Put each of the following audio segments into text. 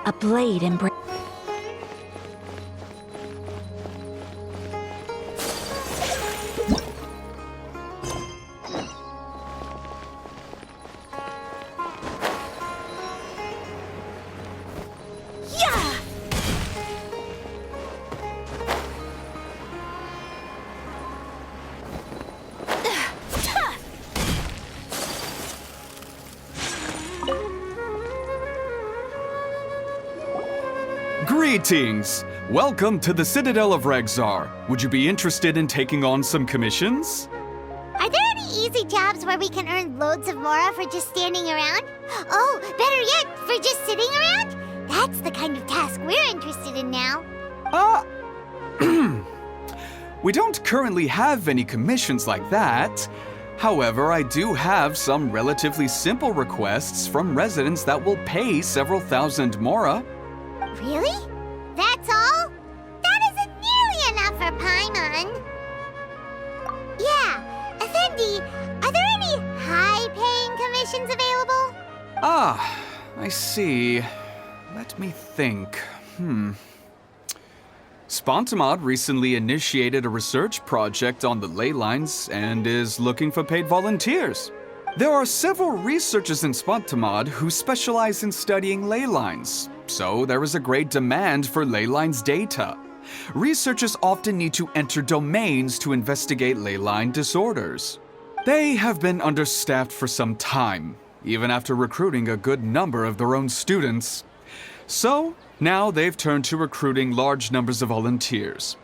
A blade and Greetings! Welcome to the Citadel of Regzar. Would you be interested in taking on some commissions? Are there any easy jobs where we can earn loads of mora for just standing around? Oh, better yet, for just sitting around? That's the kind of task we're interested in now. We don't currently have any commissions like that. However, I do have some relatively simple requests from residents that will pay several thousand mora. Really? That's all? That isn't nearly enough for Paimon. Yeah, Effendi, are there any high-paying commissions available? Ah, I see. Let me think. Spontamod recently initiated a research project on the ley lines and is looking for paid volunteers. There are several researchers in Spontamod who specialize in studying ley lines, so there is a great demand for ley lines data. Researchers often need to enter domains to investigate ley line disorders. They have been understaffed for some time, even after recruiting a good number of their own students. So, now they've turned to recruiting large numbers of volunteers.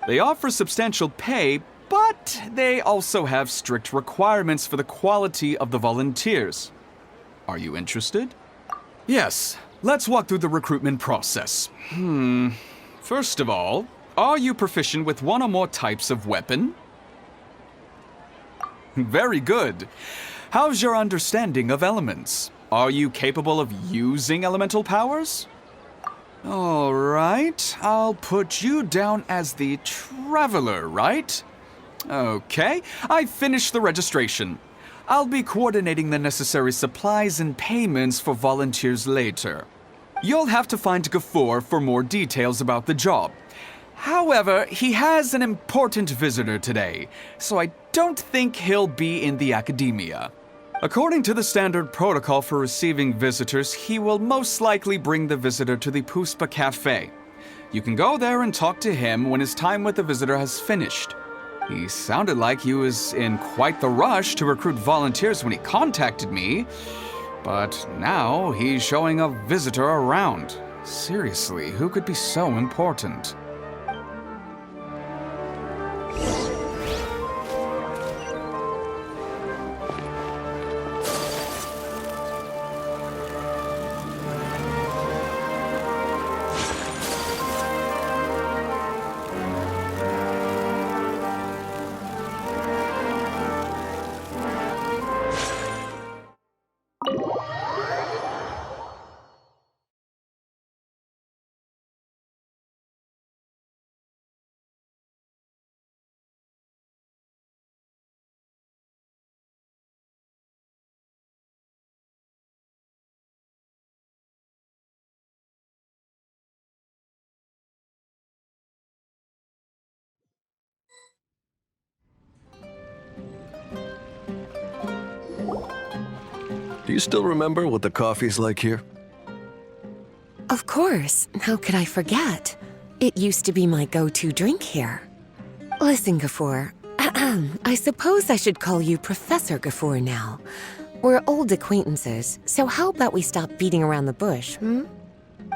They offer substantial pay, but they also have strict requirements for the quality of the volunteers. Are you interested? Yes, let's walk through the recruitment process. First of all, are you proficient with one or more types of weapon? Very good. How's your understanding of elements? Are you capable of using elemental powers? All right, I'll put you down as the Traveler, right? Okay, I've finished the registration. I'll be coordinating the necessary supplies and payments for volunteers later. You'll have to find Gafoor for more details about the job. However, he has an important visitor today, so I don't think he'll be in the academia. According to the standard protocol for receiving visitors, he will most likely bring the visitor to the Puspa Cafe. You can go there and talk to him when his time with the visitor has finished. He sounded like he was in quite the rush to recruit volunteers when he contacted me, but now he's showing a visitor around. Seriously, who could be so important? Do you still remember what the coffee's like here? Of course. How could I forget? It used to be my go-to drink here. Listen, Gafoor. I suppose I should call you Professor Gafoor now. We're old acquaintances, so how about we stop beating around the bush,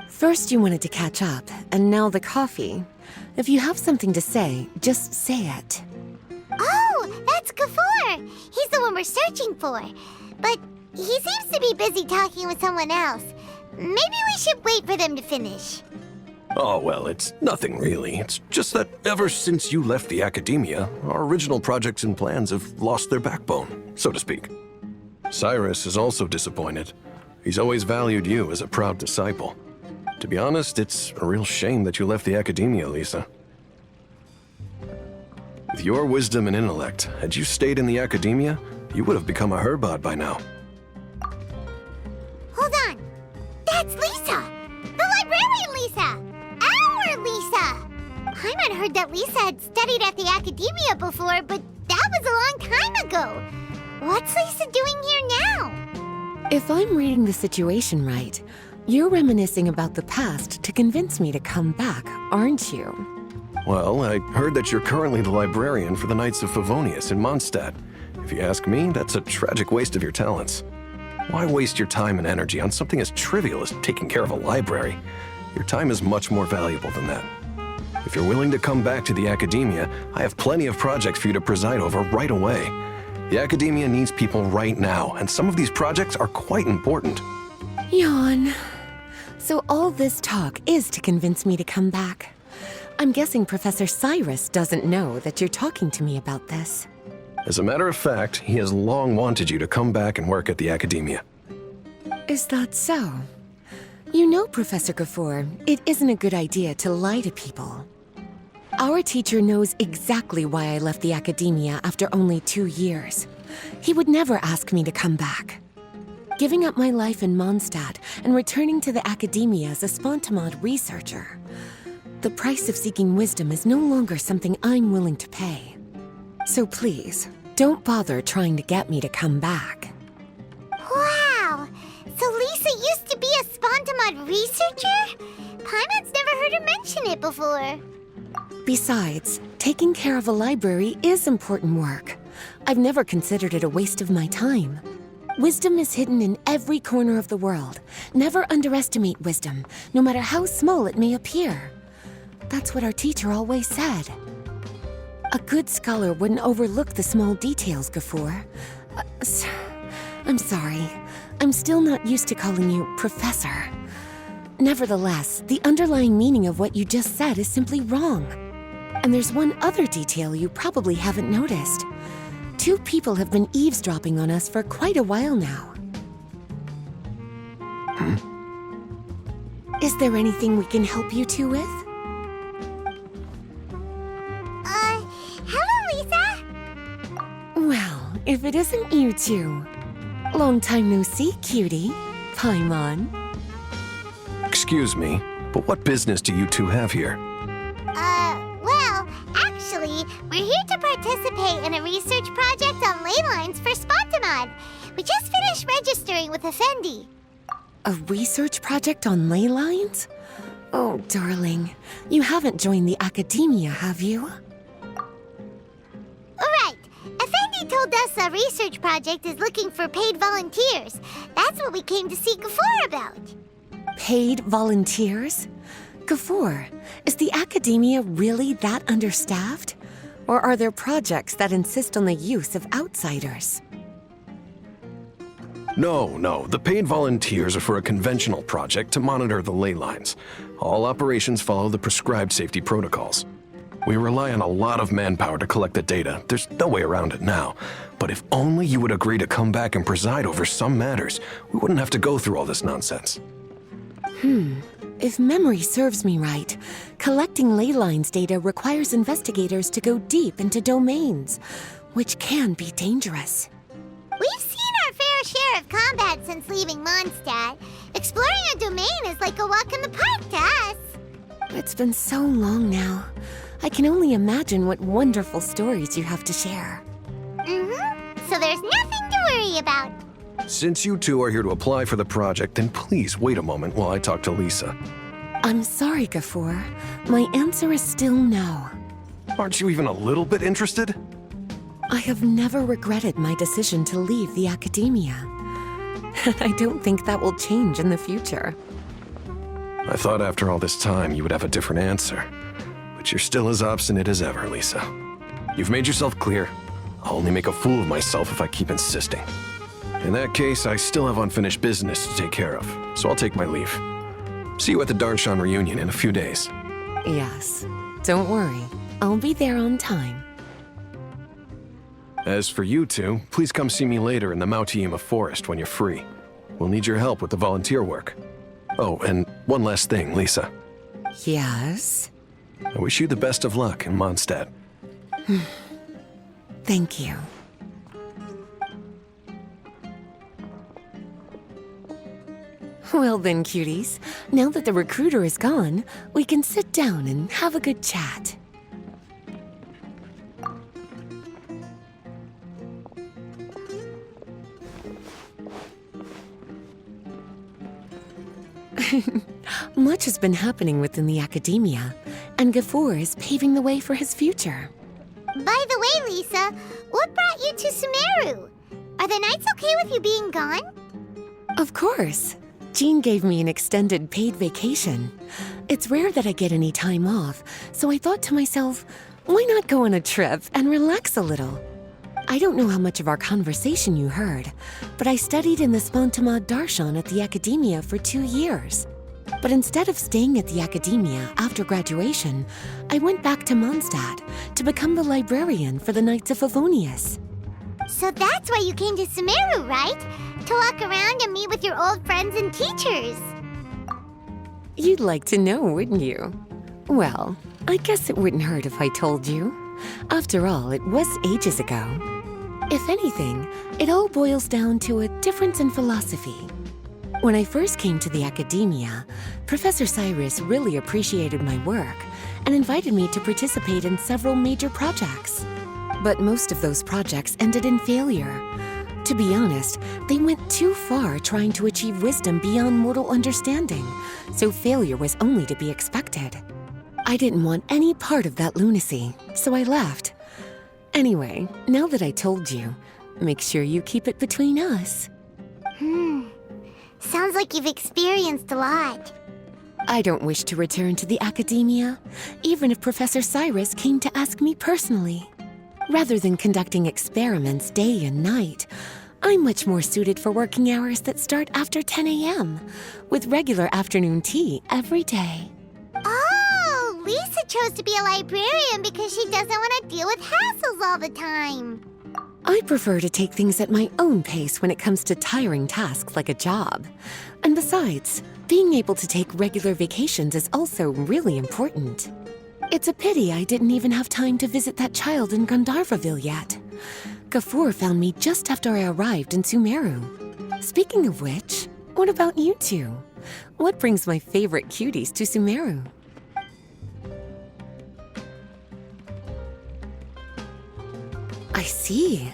First you wanted to catch up, and now the coffee. If you have something to say, just say it. Oh, that's Gafoor! He's the one we're searching for. But he seems to be busy talking with someone else. Maybe we should wait for them to finish. Oh, well, it's nothing really. It's just that ever since you left the academia, our original projects and plans have lost their backbone, so to speak. Cyrus is also disappointed. He's always valued you as a proud disciple. To be honest, it's a real shame that you left the academia, Lisa. With your wisdom and intellect, had you stayed in the academia, you would have become a herbad by now. Hold on! That's Lisa! The Paimon heard that Lisa had studied at the academia before, but that was a long time ago. What's Lisa doing here now? If I'm reading the situation right, you're reminiscing about the past to convince me to come back, aren't you? Well, I heard that you're currently the librarian for the Knights of Favonius in Mondstadt. If you ask me, that's a tragic waste of your talents. Why waste your time and energy on something as trivial as taking care of a library? Your time is much more valuable than that. If you're willing to come back to the academia, I have plenty of projects for you to preside over right away. The academia needs people right now, and some of these projects are quite important. Yawn. So all this talk is to convince me to come back. I'm guessing Professor Cyrus doesn't know that you're talking to me about this. As a matter of fact, he has long wanted you to come back and work at the academia. Is that so? You know, Professor Gafoor, it isn't a good idea to lie to people. Our teacher knows exactly why I left the academia after only 2 years. He would never ask me to come back. Giving up my life in Mondstadt and returning to the academia as a Spontamod researcher. The price of seeking wisdom is no longer something I'm willing to pay. So please, don't bother trying to get me to come back. Wow! So Lisa used to be a Spontamod researcher? Paimon's never heard her mention it before. Besides, taking care of a library is important work. I've never considered it a waste of my time. Wisdom is hidden in every corner of the world. Never underestimate wisdom, no matter how small it may appear. That's what our teacher always said. A good scholar wouldn't overlook the small details, Gafoor. I'm sorry. I'm still not used to calling you Professor. Nevertheless, the underlying meaning of what you just said is simply wrong. And there's one other detail you probably haven't noticed. 2 people have been eavesdropping on us for quite a while now. Is there anything we can help you two with? Hello, Lisa? Well, if it isn't you two. Long time no see, cutie. Paimon. Excuse me, but what business do you two have here? Well, actually, we're here to participate in a research project on ley lines for Spontamod. We just finished registering with Effendi. A research project on ley lines? Oh, darling. You haven't joined the academia, have you? Right. Effendi told us a research project is looking for paid volunteers. That's what we came to see Gafoor about. Paid volunteers? Gafoor, is the academia really that understaffed? Or are there projects that insist on the use of outsiders? No. The paid volunteers are for a conventional project to monitor the ley lines. All operations follow the prescribed safety protocols. We rely on a lot of manpower to collect the data. There's no way around it now. But if only you would agree to come back and preside over some matters, we wouldn't have to go through all this nonsense. If memory serves me right, collecting ley lines data requires investigators to go deep into domains, which can be dangerous. We've seen our fair share of combat since leaving Mondstadt. Exploring a domain is like a walk in the park to us. It's been so long now. I can only imagine what wonderful stories you have to share. So there's nothing to worry about. Since you two are here to apply for the project, then please wait a moment while I talk to Lisa. I'm sorry, Gafoor. My answer is still no. Aren't you even a little bit interested? I have never regretted my decision to leave the academia. And I don't think that will change in the future. I thought after all this time you would have a different answer. But you're still as obstinate as ever, Lisa. You've made yourself clear. I'll only make a fool of myself if I keep insisting. In that case, I still have unfinished business to take care of, so I'll take my leave. See you at the Darshan reunion in a few days. Yes. Don't worry. I'll be there on time. As for you two, please come see me later in the Mautiima forest when you're free. We'll need your help with the volunteer work. Oh, and one last thing, Lisa. Yes? I wish you the best of luck in Mondstadt. Thank you. Well then, cuties, now that the recruiter is gone, we can sit down and have a good chat. Much has been happening within the academia, and Gafoor is paving the way for his future. By the way, Lisa, what brought you to Sumeru? Are the Knights okay with you being gone? Of course. Jean gave me an extended paid vacation. It's rare that I get any time off, so I thought to myself, why not go on a trip and relax a little? I don't know how much of our conversation you heard, but I studied in the Spontamad Darshan at the Academia for 2 years. But instead of staying at the Academia after graduation, I went back to Mondstadt to become the librarian for the Knights of Favonius. So that's why you came to Sumeru, right? To walk around and meet with your old friends and teachers. You'd like to know, wouldn't you? Well, I guess it wouldn't hurt if I told you. After all, it was ages ago. If anything, it all boils down to a difference in philosophy. When I first came to the Academia, Professor Cyrus really appreciated my work and invited me to participate in several major projects. But most of those projects ended in failure. To be honest, they went too far trying to achieve wisdom beyond mortal understanding, so failure was only to be expected. I didn't want any part of that lunacy, so I left. Anyway, now that I told you, make sure you keep it between us. Sounds like you've experienced a lot. I don't wish to return to the Academia, even if Professor Cyrus came to ask me personally. Rather than conducting experiments day and night, I'm much more suited for working hours that start after 10 a.m., with regular afternoon tea every day. Oh, Lisa chose to be a librarian because she doesn't want to deal with hassles all the time. I prefer to take things at my own pace when it comes to tiring tasks like a job. And besides, being able to take regular vacations is also really important. It's a pity I didn't even have time to visit that child in Gandharvaville yet. Gafoor found me just after I arrived in Sumeru. Speaking of which, what about you two? What brings my favorite cuties to Sumeru? I see.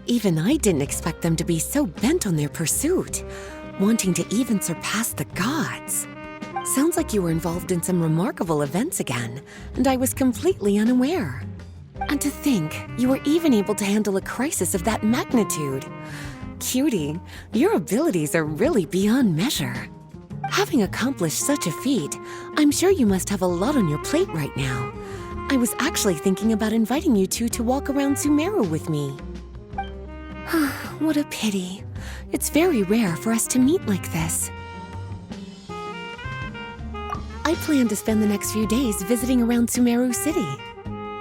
Even I didn't expect them to be so bent on their pursuit, wanting to even surpass the gods. Sounds like you were involved in some remarkable events again, and I was completely unaware. And to think, you were even able to handle a crisis of that magnitude. Cutie, your abilities are really beyond measure. Having accomplished such a feat, I'm sure you must have a lot on your plate right now. I was actually thinking about inviting you two to walk around Sumeru with me. What a pity. It's very rare for us to meet like this. I plan to spend the next few days visiting around Sumeru City.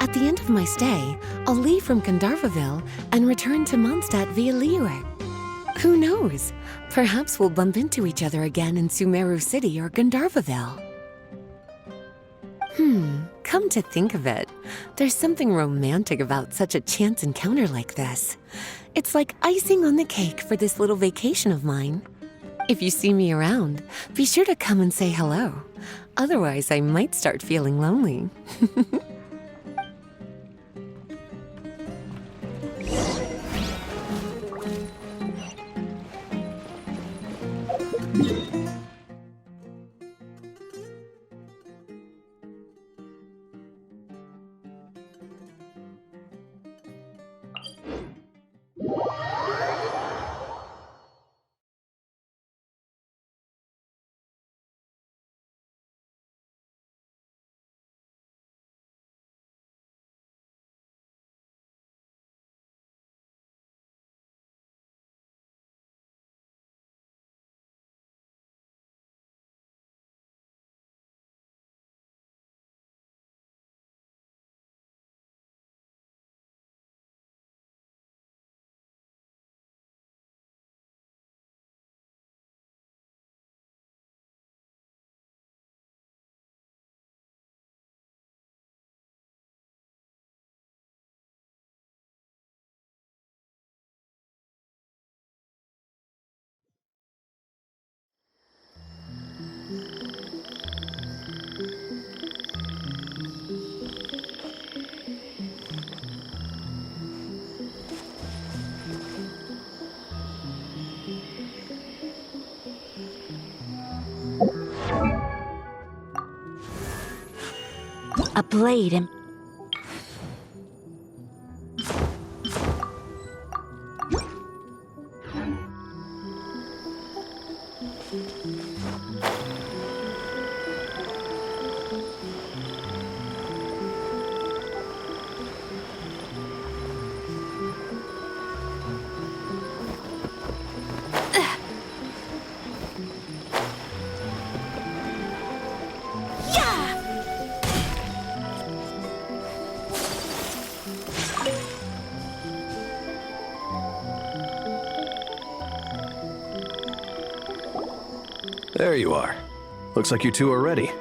At the end of my stay, I'll leave from Gandharvaville and return to Mondstadt via Liyue. Who knows? Perhaps we'll bump into each other again in Sumeru City or Gandharvaville. Come to think of it, there's something romantic about such a chance encounter like this. It's like icing on the cake for this little vacation of mine. If you see me around, be sure to come and say hello. Otherwise, I might start feeling lonely. A blade and... There you are. Looks like you two are ready.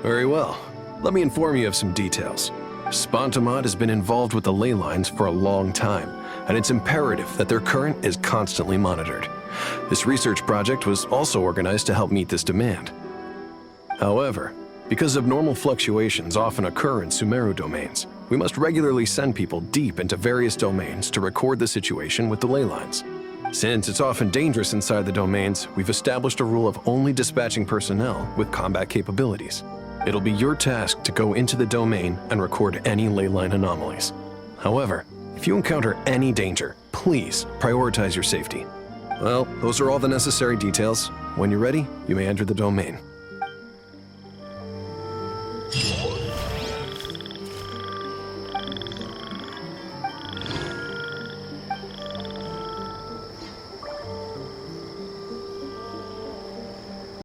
Very well. Let me inform you of some details. Spontamod has been involved with the ley lines for a long time, and it's imperative that their current is constantly monitored. This research project was also organized to help meet this demand. However, because abnormal fluctuations often occur in Sumeru domains, we must regularly send people deep into various domains to record the situation with the ley lines. Since it's often dangerous inside the domains, we've established a rule of only dispatching personnel with combat capabilities. It'll be your task to go into the domain and record any ley line anomalies. However, if you encounter any danger, please prioritize your safety. Well, those are all the necessary details. When you're ready, you may enter the domain.